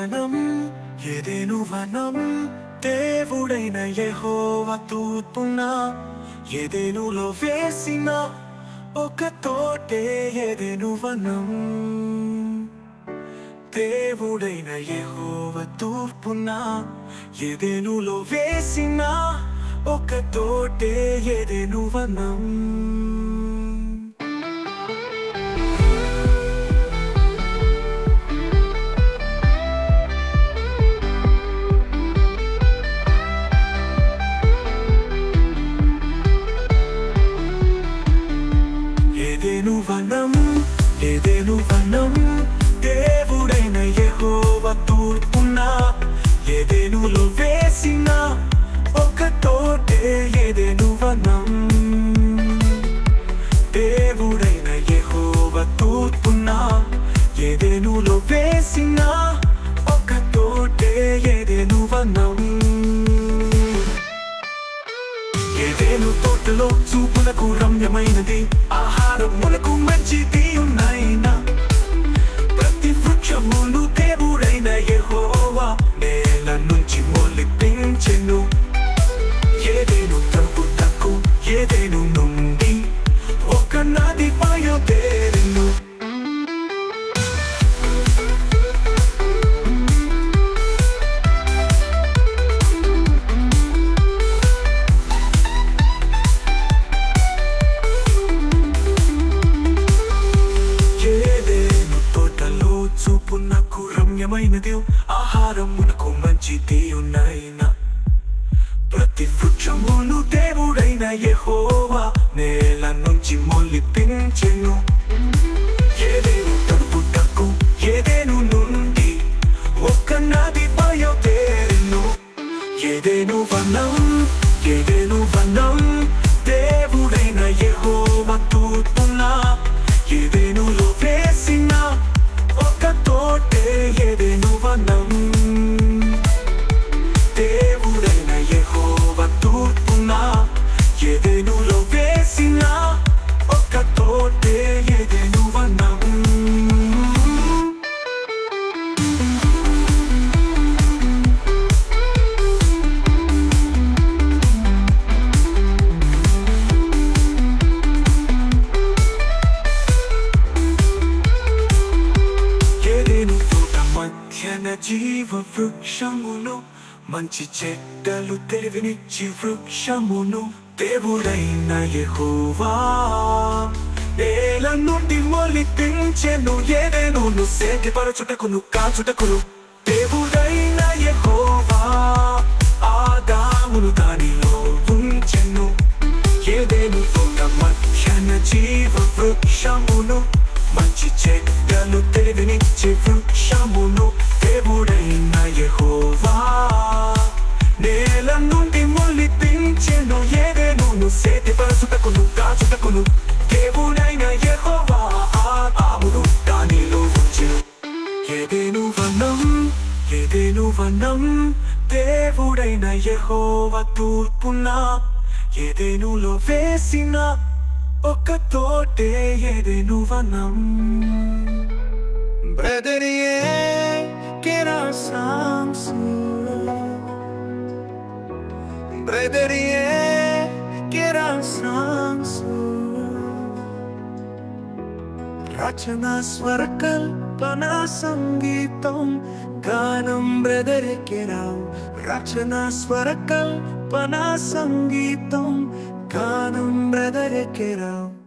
వనం ఏదెను వనం దేవుడైన యెహోవా తూర్పున ఏదెనులో వేసిన ఒక తోటే ఏదెను వనం దేవుడైన యెహోవా తూర్పున ఏదెనులో వేసిన ఒక తోటే ఏదెను వనం ఏదెను వనం దేవుడైన యెహోవా తూర్పున ఏదెనులో వేసిన ఒక తోటే ఏదెను వనం దేవుడైన యెహోవా తూర్పున ఏదెనులో వేసిన ఒక తోటే ఏదెను వనం ఏదెను తోటలో చూపులకు రమ్యమైనది ఆహారములకు మంచిది ఉన్నైనా ప్రతి వృక్షమును దేవుడైన యెహోవా నేల నుంచి మొలిపించెను ఏదెను తప్పుటకు ఏదెను నుండి ఒక నది బయలుదేరెను చూపునకు రమ్యమైనది ఆహారమునకు మంచిది ఉన్నైనా ప్రతి వృక్షమును దేవుడైన యెహోవా నేల నుంచి మొలిపించెను ఏదెను తడుపుటకు ఏదెను నుండి ఒక నది బయలుదేరెను ఏదెను వనం దేవుడైన యెహోవా తూర్పున ఏదెనులో వేసిన ఒక తోటే ఏదెను వనం దేవుడైన యెహోవా తూర్పున ఏదెనులో వేసిన ఒక తోటే ఏదెను వనం జీవ వృక్షమును మంచి చెడ్డలు తెలివినిచ్చి వృక్షమును దేవుడైన యెహోవా నేల నుండి మొలిపించెను ఏదెనును సేద్యపరచుటకును కాచుటకును దేవుడైన యెహోవా ఆదామును దానిలో ఉంచెను ఏదెను తోట మధ్యన జీవ వృక్షమును మంచి చెడ్డలు తెలివినిచ్చి వృక్షమును దేవుడైన యెహోవా నేల నుండి మొలిపించెను ఏదెనును సేద్యపరచుటకును కాచుటకును దేవుడైన యెహోవా ఆదామును దానిలో ఉంచెను ఏదెను వనం దేవుడైన యెహోవా తూర్పున ఏదెనులో వేసిన ఒక తోటే ఏదెను వనం రచనా స్వరకల్పనా సంగీతం గానం బ్రదరికెరావు రచనా స్వరకల్పనా సంగీతం గానం బ్రదరికెరావు